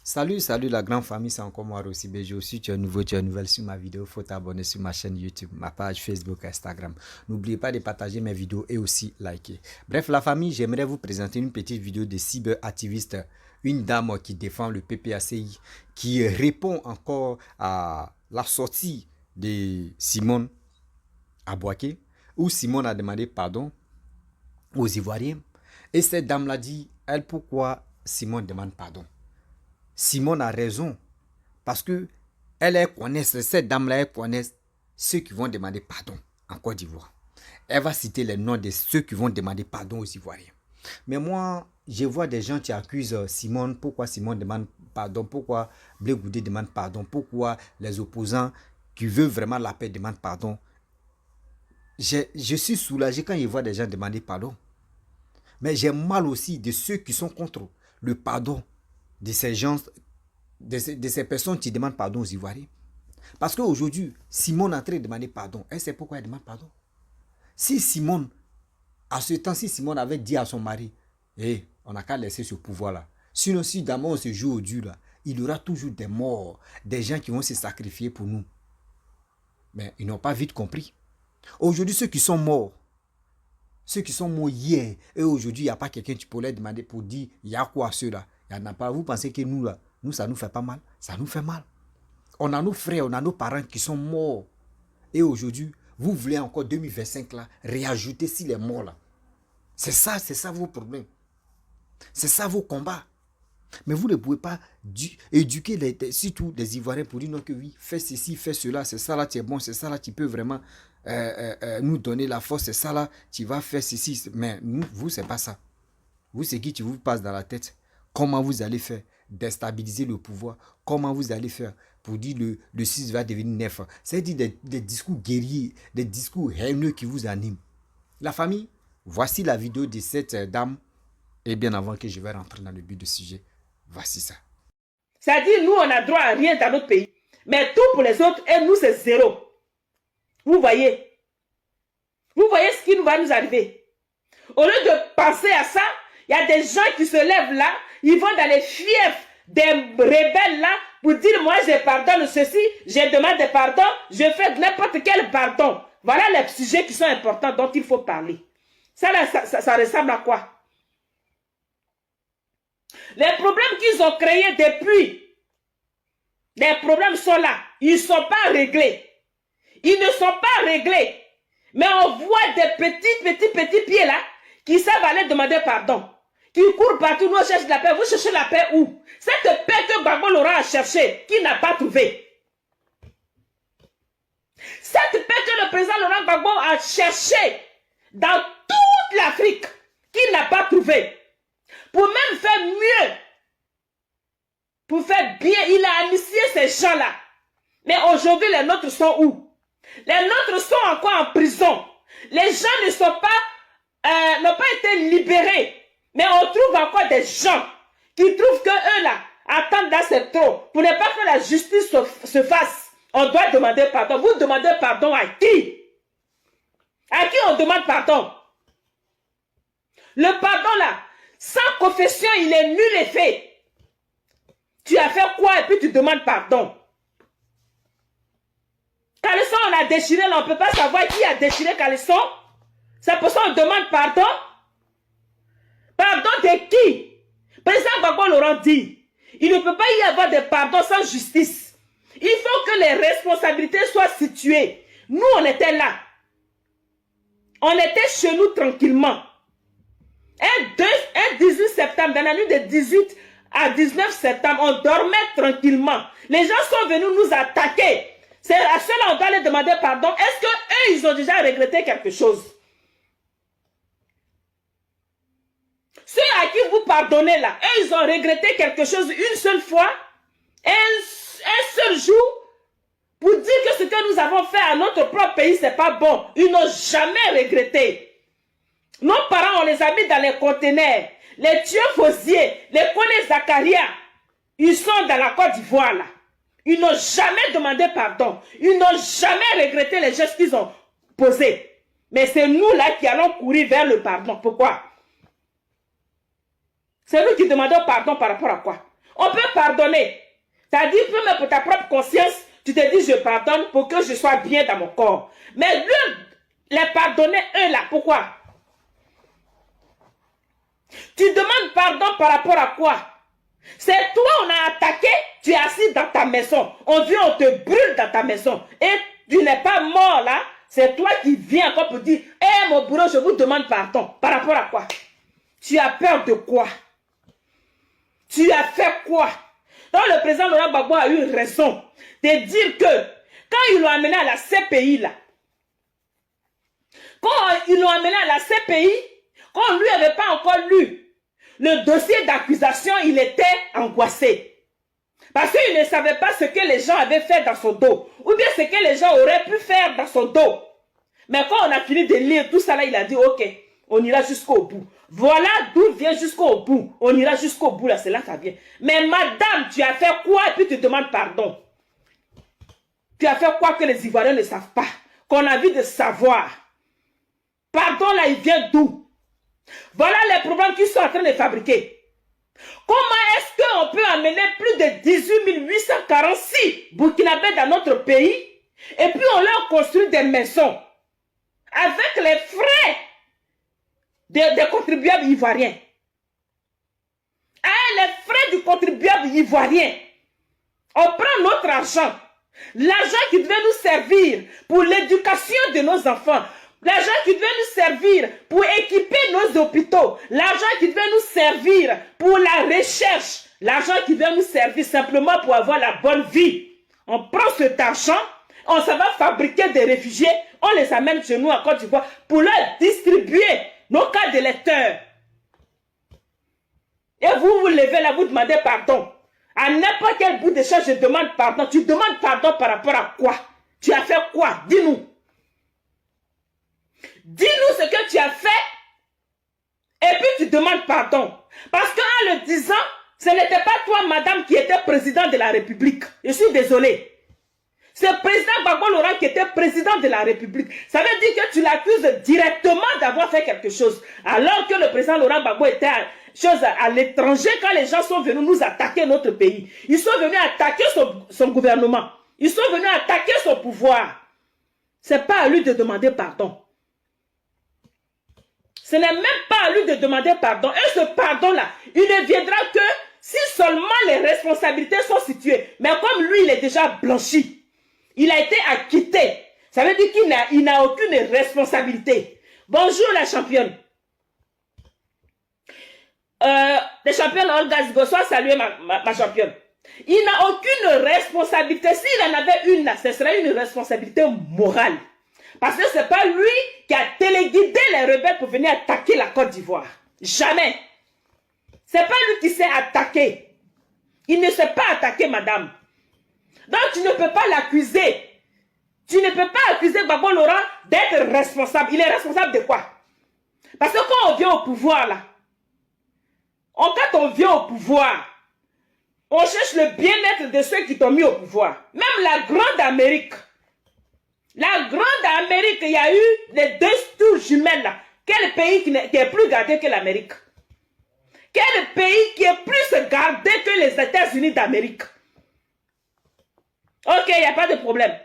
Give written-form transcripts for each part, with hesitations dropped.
Salut la grande famille, c'est encore moi Rossi BG. Si tu es nouveau, tu es nouvelle sur ma vidéo, il faut t'abonner sur ma chaîne YouTube, ma page Facebook, Instagram. N'oubliez pas de partager mes vidéos et aussi liker. Bref, la famille, j'aimerais vous présenter une petite vidéo de cyberactiviste, une dame qui défend le PPACI, qui répond encore à la sortie de Simone Abouaké, où Simone a demandé pardon aux Ivoiriens. Et cette dame l'a dit, elle, pourquoi Simone demande pardon? Simone a raison. Parce que elle connaît, cette dame-là, elle connaît ceux qui vont demander pardon en Côte d'Ivoire. Elle va citer les noms de ceux qui vont demander pardon aux Ivoiriens. Mais moi, je vois des gens qui accusent Simone. Pourquoi Simone demande pardon? Pourquoi Blé Goudé demande pardon? Pourquoi les opposants qui veulent vraiment la paix demandent pardon? Je suis soulagé quand je vois des gens demander pardon. Mais j'ai mal aussi de ceux qui sont contre le pardon de ces gens, de ces personnes qui demandent pardon aux Ivoiriens. Parce qu'aujourd'hui, Simone est en train de demander pardon. Elle sait pourquoi elle demande pardon. Si Simone, à ce temps, si Simone avait dit à son mari, hey, on n'a qu'à laisser ce pouvoir-là. Sinon, si d'abord on se joue au dur, là, il y aura toujours des morts, des gens qui vont se sacrifier pour nous. Mais ils n'ont pas vite compris. Aujourd'hui, ceux qui sont morts hier, et aujourd'hui, il n'y a pas quelqu'un qui peut les demander pour dire, il y a quoi ceux-là? Il n'y en a pas. Vous pensez que nous, là, nous, ça ne nous fait pas mal? Ça nous fait mal. On a nos frères, on a nos parents qui sont morts. Et aujourd'hui, vous voulez encore 2025 là, réajouter si les morts là. C'est ça vos problèmes. C'est ça vos combats. Mais vous ne pouvez pas éduquer surtout les Ivoiriens pour dire non que oui, fais ceci, fais cela, c'est ça là, tu es bon, c'est ça là, tu peux vraiment nous donner la force, c'est ça là, tu vas faire ceci. Mais vous, c'est pas ça. Vous, c'est qui vous passe dans la tête. Comment vous allez faire? Déstabiliser le pouvoir. Comment vous allez faire pour dire le 6 va devenir 9? C'est-à-dire des discours guerriers, des discours haineux qui vous animent. La famille, voici la vidéo de cette dame. Et bien avant que je vais rentrer dans le but du sujet, voici ça. C'est-à-dire, nous, on a droit à rien dans notre pays. Mais tout pour les autres, et nous, c'est zéro. Vous voyez? Vous voyez ce qui nous va nous arriver? Au lieu de penser à ça, il y a des gens qui se lèvent là, ils vont dans les fiefs des rebelles là pour dire moi je pardonne ceci, je demande pardon, je fais n'importe quel pardon. Voilà les sujets qui sont importants dont il faut parler. Ça là, ça ressemble à quoi? Les problèmes qu'ils ont créés depuis, les problèmes sont là. Ils ne sont pas réglés. Ils ne sont pas réglés. Mais on voit des petits pieds là qui savent aller demander pardon. Qui courent partout, nous on cherche la paix. Vous cherchez la paix où? Cette paix que Gbagbo Laurent a cherchée, qui n'a pas trouvé. Cette paix que le président Laurent Gbagbo a cherchée dans toute l'Afrique, qui n'a pas trouvé. Pour même faire mieux, pour faire bien, il a initié ces gens-là. Mais aujourd'hui, les nôtres sont où? Les nôtres sont encore en prison. Les gens ne sont pas, n'ont pas été libérés. Mais on trouve encore des gens qui trouvent que eux là, attendent là c'est trop. Pour ne pas que la justice se fasse, on doit demander pardon. Vous demandez pardon à qui? À qui on demande pardon? Le pardon là, sans confession, il est nul et fait. Tu as fait quoi et puis tu demandes pardon? Caleçon, on a déchiré là, on ne peut pas savoir qui a déchiré Caleçon. C'est pour ça qu'on demande pardon. Pardon de qui? Président Gbagbo Laurent dit, il ne peut pas y avoir de pardon sans justice. Il faut que les responsabilités soient situées. Nous, on était là. On était chez nous tranquillement. Un 18 septembre, dans la nuit de 18 à 19 septembre, on dormait tranquillement. Les gens sont venus nous attaquer. C'est à cela qu'on doit les demander pardon. Est-ce qu'eux, ils ont déjà regretté quelque chose? Ceux à qui vous pardonnez là, eux, ils ont regretté quelque chose une seule fois, un seul jour, pour dire que ce que nous avons fait à notre propre pays, c'est pas bon. Ils n'ont jamais regretté. Nos parents, on les a mis dans les conteneurs. Les tueurs Fosier, les Kone Zakaria, ils sont dans la Côte d'Ivoire là. Ils n'ont jamais demandé pardon. Ils n'ont jamais regretté les gestes qu'ils ont posés. Mais c'est nous là qui allons courir vers le pardon. Pourquoi? C'est nous qui demandons pardon par rapport à quoi? On peut pardonner. C'est-à-dire, même pour ta propre conscience, tu te dis, je pardonne pour que je sois bien dans mon corps. Mais lui, les pardonner, eux là, pourquoi? Tu demandes pardon par rapport à quoi? C'est toi, on a attaqué, tu es assis dans ta maison. On vient, on te brûle dans ta maison. Et tu n'es pas mort là. C'est toi qui viens encore pour dire, hé mon bourreau, je vous demande pardon. Par rapport à quoi? Tu as peur de quoi? Tu as fait quoi? Donc le président Laurent Gbagbo a eu raison de dire que quand ils l'ont amené à la CPI là, quand ils l'ont amené à la CPI, quand on lui avait pas encore lu le dossier d'accusation, il était angoissé. Parce qu'il ne savait pas ce que les gens avaient fait dans son dos. Ou bien ce que les gens auraient pu faire dans son dos. Mais quand on a fini de lire tout ça là, il a dit, ok, on ira jusqu'au bout. Voilà d'où vient jusqu'au bout. On ira jusqu'au bout là, c'est là que ça vient. Mais madame, tu as fait quoi et puis tu demandes pardon? Tu as fait quoi que les Ivoiriens ne savent pas? Qu'on a envie de savoir. Pardon là, il vient d'où? Voilà les problèmes qu'ils sont en train de fabriquer. Comment est-ce qu'on peut amener plus de 18 846 Burkinabés dans notre pays et puis on leur construit des maisons avec les frais des contribuables ivoiriens? Les frais du contribuable ivoirien. On prend notre argent. L'argent qui devait nous servir pour l'éducation de nos enfants. L'argent qui devait nous servir pour équiper nos hôpitaux. L'argent qui devait nous servir pour la recherche. L'argent qui devait nous servir simplement pour avoir la bonne vie. On prend cet argent, on s'en va fabriquer des réfugiés, on les amène chez nous en Côte d'Ivoire pour leur distribuer nos cartes d'électeurs. Et vous vous levez là, vous demandez pardon. À n'importe quel bout de champ, je demande pardon. Tu demandes pardon par rapport à quoi? Tu as fait quoi? Dis-nous. Dis-nous ce que tu as fait et puis tu demandes pardon. Parce qu'en le disant, ce n'était pas toi, madame, qui était président de la République. Je suis désolé. C'est le président Gbagbo Laurent qui était président de la République. Ça veut dire que tu l'accuses directement d'avoir fait quelque chose. Alors que le président Laurent Gbagbo était à l'étranger quand les gens sont venus nous attaquer notre pays. Ils sont venus attaquer son gouvernement. Ils sont venus attaquer son pouvoir. Ce n'est pas à lui de demander pardon. Ce n'est même pas à lui de demander pardon. Et ce pardon-là, il ne viendra que si seulement les responsabilités sont situées. Mais comme lui, il est déjà blanchi. Il a été acquitté. Ça veut dire qu'il n'a aucune responsabilité. Bonjour la championne. Les championnes Olga Zigo, sois saluée ma championne. Il n'a aucune responsabilité. S'il en avait une là, ce serait une responsabilité morale. Parce que ce n'est pas lui qui a téléguidé les rebelles pour venir attaquer la Côte d'Ivoire. Jamais. Ce n'est pas lui qui s'est attaqué. Il ne s'est pas attaqué, madame. Donc tu ne peux pas l'accuser. Tu ne peux pas accuser Gbagbo Laurent d'être responsable. Il est responsable de quoi? Parce que quand on vient au pouvoir là, quand on vient au pouvoir, on cherche le bien-être de ceux qui t'ont mis au pouvoir. Même la grande Amérique. La grande Amérique, il y a eu les deux tours jumelles là. Quel pays qui est plus gardé que l'Amérique? Quel pays qui est plus gardé que les États-Unis d'Amérique? Ok, il n'y a pas de problème.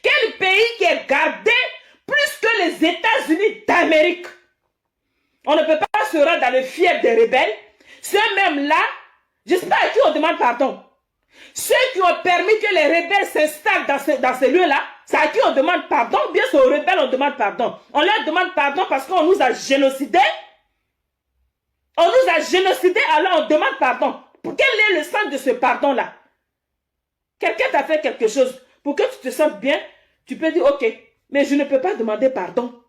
Quel pays qui est gardé plus que les États-Unis d'Amérique? On ne peut pas se rendre dans le fief des rebelles. Ceux-mêmes-là, je ne sais pas à qui on demande pardon. Ceux qui ont permis que les rebelles s'installent dans ces lieux-là, c'est à qui on demande pardon. Bien sûr, aux rebelles, on demande pardon. On leur demande pardon parce qu'on nous a génocidés. On nous a génocidés, alors on demande pardon. Quel est le sens de ce pardon-là? Quelqu'un t'a fait quelque chose. Pour que tu te sentes bien, tu peux dire, ok, mais je ne peux pas demander pardon.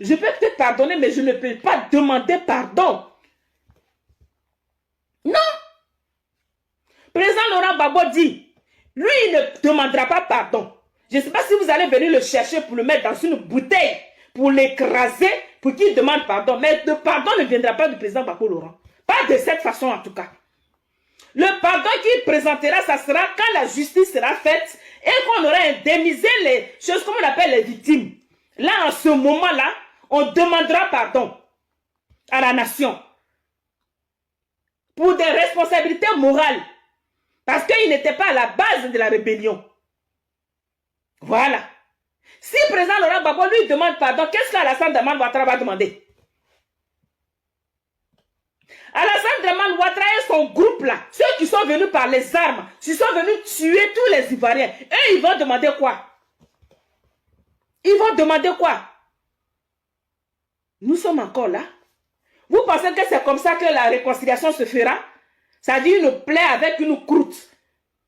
Je peux peut-être pardonner, mais je ne peux pas demander pardon. Non. Président Laurent Gbagbo dit, lui, il ne demandera pas pardon. Je ne sais pas si vous allez venir le chercher pour le mettre dans une bouteille, pour l'écraser, pour qu'il demande pardon. Mais le pardon ne viendra pas du président Gbagbo Laurent. Pas de cette façon en tout cas. Le pardon qu'il présentera, ça sera quand la justice sera faite et qu'on aura indemnisé les choses, comme on appelle les victimes. Là, en ce moment-là, on demandera pardon à la nation. pour des responsabilités morales. Parce qu'il n'était pas à la base de la rébellion. Voilà. Si le président Laurent Gbagbo lui demande pardon, qu'est-ce qu'Alassane Dramane Ouattara va demander? Alassane Dramane Ouattara et son groupe là, ceux qui sont venus par les armes, qui sont venus tuer tous les Ivoiriens, eux ils vont demander quoi? Ils vont demander quoi? Nous sommes encore là. Vous pensez que c'est comme ça que la réconciliation se fera? Ça dit une plaie avec une croûte.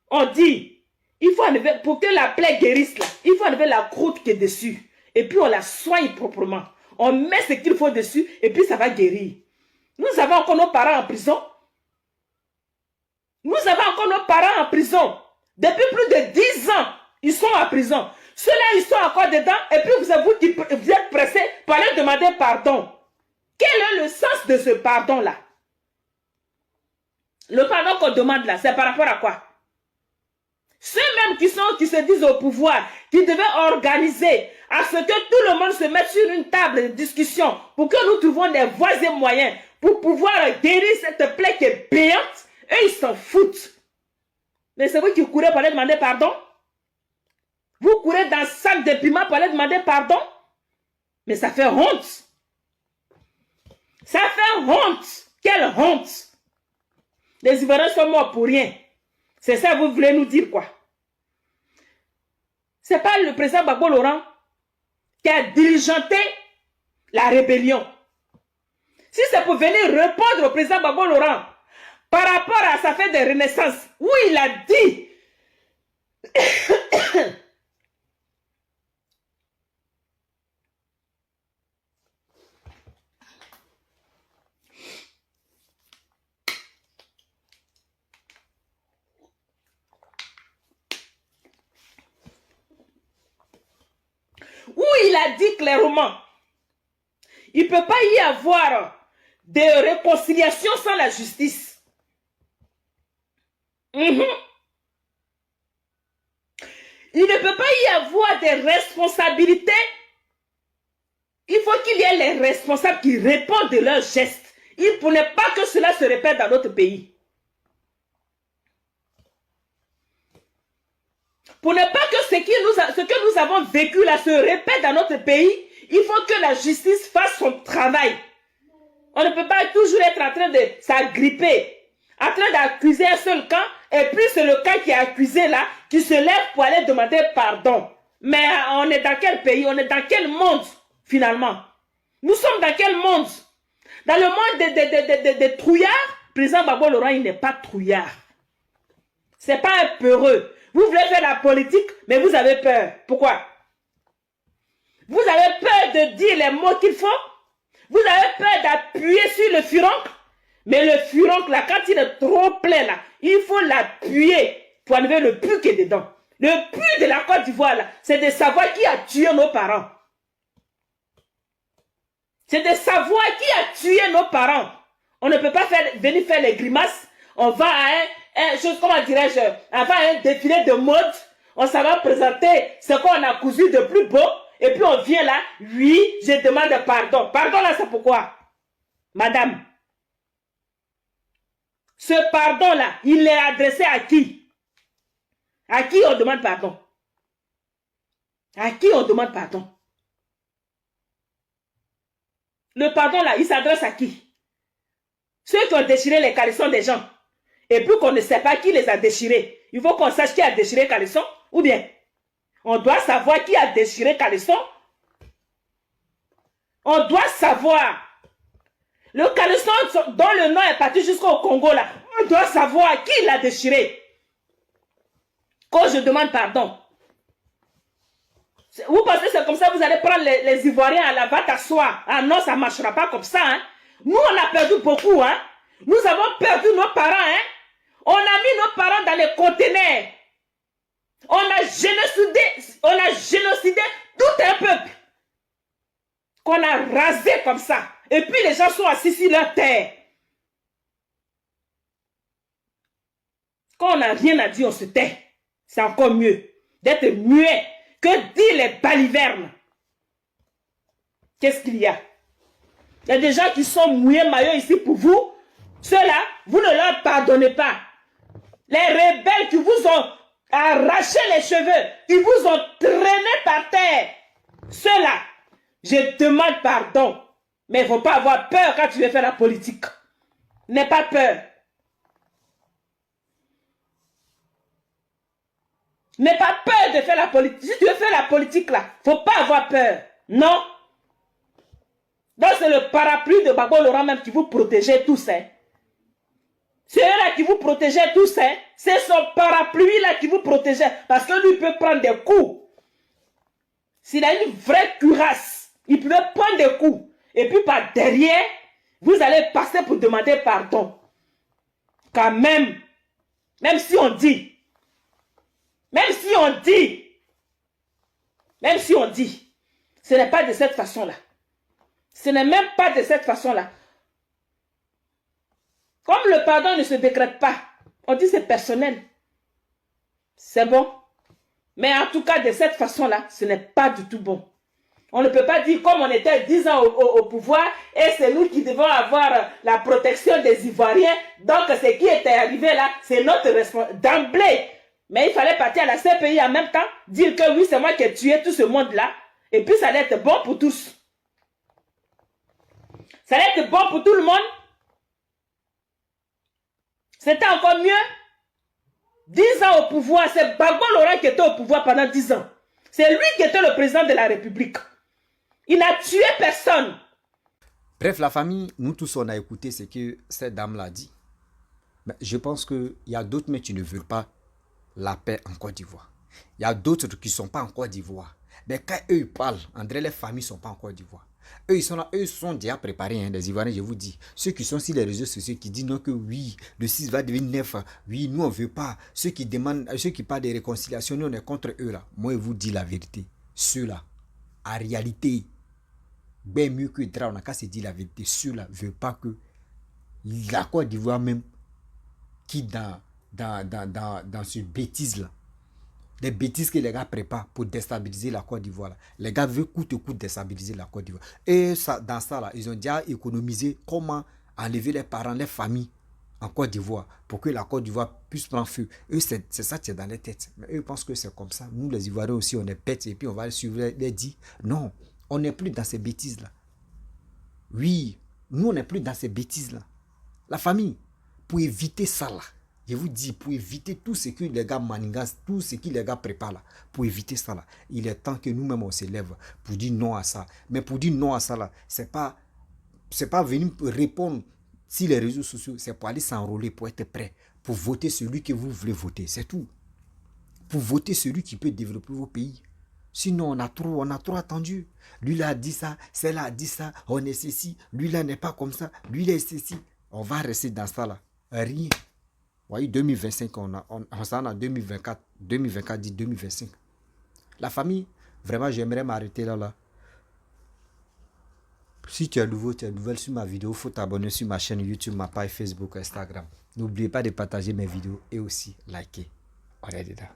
On dit, il faut enlever, pour que la plaie guérisse là, il faut enlever la croûte qui est dessus. Et puis on la soigne proprement. On met ce qu'il faut dessus et puis ça va guérir. Nous avons encore nos parents en prison. Nous avons encore nos parents en prison. Depuis plus de 10 ans, ils sont en prison. Ceux-là, ils sont encore dedans et puis vous êtes pressés pour aller demander pardon. Quel est le sens de ce pardon-là? Le pardon qu'on demande là, c'est par rapport à quoi? Ceux-mêmes qui se disent au pouvoir, qui devaient organiser à ce que tout le monde se mette sur une table de discussion pour que nous trouvions des voies et moyens pour pouvoir guérir cette plaie qui est béante, eux ils s'en foutent. Mais c'est vous qui courez pour aller demander pardon? Vous courez dans le sac de piment pour aller demander pardon? Mais ça fait honte. Ça fait honte. Quelle honte. Les Ivoiriens sont morts pour rien. C'est ça que vous voulez nous dire quoi? C'est pas le président Gbagbo Laurent qui a diligenté la rébellion. Si c'est pour venir répondre au président Gbagbo Laurent par rapport à sa fête de renaissance, où il a dit clairement, il ne peut pas y avoir de réconciliation sans la justice. Il ne peut pas y avoir des responsabilités. Il faut qu'il y ait les responsables qui répondent de leurs gestes. Il ne faut pas que cela se répète dans notre pays. Pour ne pas que ce que nous avons vécu là se répète dans notre pays, il faut que la justice fasse son travail. On ne peut pas toujours être en train de s'agripper, en train d'accuser un seul camp, et puis c'est le camp qui est accusé là, qui se lève pour aller demander pardon. Mais on est dans quel pays? On est dans quel monde finalement? Nous sommes dans quel monde? Dans le monde des trouillards? Président Gbagbo Laurent, il n'est pas trouillard. C'est pas un peureux. Vous voulez faire la politique, mais vous avez peur. Pourquoi? Vous avez peur de dire les mots qu'il faut? Vous avez peur d'appuyer sur le furoncle? Mais le furoncle, là, quand il est trop plein, là, il faut l'appuyer pour enlever le pu qui est dedans. Le pu de la Côte d'Ivoire, là, c'est de savoir qui a tué nos parents. C'est de savoir qui a tué nos parents. On ne peut pas venir faire les grimaces. On va à comment dirais-je, avant un défilé de mode, on s'en va présenter ce qu'on a cousu de plus beau, et puis on vient là, oui, je demande pardon. Pardon là, c'est pourquoi? Madame, ce pardon là, il est adressé à qui? À qui on demande pardon? À qui on demande pardon? Le pardon là, il s'adresse à qui? Ceux qui ont déchiré les caleçons des gens. Et puis qu'on ne sait pas qui les a déchirés. Il faut qu'on sache qui a déchiré caleçon. Ou bien, on doit savoir qui a déchiré caleçon. On doit savoir. Le caleçon dont le nom est parti jusqu'au Congo là. On doit savoir qui l'a déchiré. Quand je demande pardon. Vous pensez que c'est comme ça vous allez prendre les Ivoiriens à la va t'asseoir. Ah non, ça ne marchera pas comme ça. Hein. Nous, on a perdu beaucoup. Hein. Nous avons perdu nos parents. Hein. On a mis nos parents dans les conteneurs. On a génocidé tout un peuple. Qu'on a rasé comme ça. Et puis les gens sont assis sur leur terre. Quand on n'a rien à dire, on se tait. C'est encore mieux d'être muet que dire les balivernes. Qu'est-ce qu'il y a? Il y a des gens qui sont mouillés maillot ici pour vous. Ceux-là, vous ne leur pardonnez pas. Les rebelles qui vous ont arraché les cheveux, qui vous ont traîné par terre. Ceux-là, je demande pardon. Mais il ne faut pas avoir peur quand tu veux faire la politique. N'aie pas peur. N'aie pas peur de faire la politique. Si tu veux faire la politique là, il ne faut pas avoir peur. Non. Donc c'est le parapluie de Gbagbo Laurent même qui vous protégeait tous. Hein. C'est eux-là qui vous protégeaient tous. Hein. C'est son parapluie là qui vous protégeait. Parce que lui peut prendre des coups. S'il a une vraie cuirasse, il peut prendre des coups. Et puis par derrière, vous allez passer pour demander pardon. Quand même si on dit, même si on dit, ce n'est pas de cette façon-là. Ce n'est même pas de cette façon-là. Comme le pardon ne se décrète pas, on dit c'est personnel. C'est bon. Mais en tout cas, de cette façon-là, ce n'est pas du tout bon. On ne peut pas dire comme on était 10 ans au pouvoir et c'est nous qui devons avoir la protection des Ivoiriens. Donc, ce qui était arrivé là, c'est notre responsabilité d'emblée. Mais il fallait partir à la CPI en même temps, dire que oui, c'est moi qui ai tué tout ce monde-là. Et puis, ça allait être bon pour tous. Ça allait être bon pour tout le monde. C'était encore mieux. 10 ans au pouvoir, c'est Gbagbo Laurent qui était au pouvoir pendant 10 ans. C'est lui qui était le président de la République. Il n'a tué personne. Bref, la famille, nous tous, on a écouté ce que cette dame l'a dit. Mais je pense qu'il y a d'autres, mais qui ne veulent pas la paix en Côte d'Ivoire. Il y a d'autres qui ne sont pas en Côte d'Ivoire. Mais quand eux parlent, André, les familles ne sont pas en Côte d'Ivoire. Eux, ils sont là, eux sont déjà préparés, hein, des Ivoiriens, je vous dis. Ceux qui sont sur les réseaux sociaux, qui disent non que oui, le 6 va devenir 9, oui, nous on ne veut pas. Ceux qui demandent, ceux qui parlent de réconciliation, nous on est contre eux là. Moi, je vous dis la vérité. Ceux-là, en réalité, bien mieux que Dra, on a qu'à se dire la vérité. Ceux-là ne veulent pas que la Côte d'Ivoire même, qui dans ce bêtise-là, des bêtises que les gars préparent pour déstabiliser la Côte d'Ivoire. Les gars veulent coûte que coûte déstabiliser la Côte d'Ivoire. Et ça, dans ça, là, ils ont déjà économisé comment enlever les parents, les familles en Côte d'Ivoire pour que la Côte d'Ivoire puisse prendre feu. Eux, c'est ça qui est dans les têtes. Mais eux pensent que c'est comme ça. Nous, les Ivoiriens aussi, on est bêtes et puis on va les suivre, les dire. Non, on n'est plus dans ces bêtises-là. Oui, nous, on n'est plus dans ces bêtises-là. La famille, pour éviter ça, là, je vous dis, pour éviter tout ce que les gars manigancent, tout ce que les gars préparent là, pour éviter ça là, il est temps que nous-mêmes on s'élève pour dire non à ça. Mais pour dire non à ça là, c'est pas venir répondre sur les réseaux sociaux, c'est pour aller s'enrôler, pour être prêt, pour voter celui que vous voulez voter, c'est tout. Pour voter celui qui peut développer vos pays. Sinon, on a trop attendu. Lui là a dit ça, celle-là a dit ça, on est ceci, lui là n'est pas comme ça, lui là est ceci. On va rester dans ça là. Rien. Vous voyez, 2025, on s'en a 2024, 2024 dit 2025. La famille, vraiment, j'aimerais m'arrêter là. Si tu es nouveau, tu es nouvelle sur ma vidéo, il faut t'abonner sur ma chaîne YouTube, ma page Facebook, Instagram. N'oubliez pas de partager mes vidéos et aussi liker. On est dedans.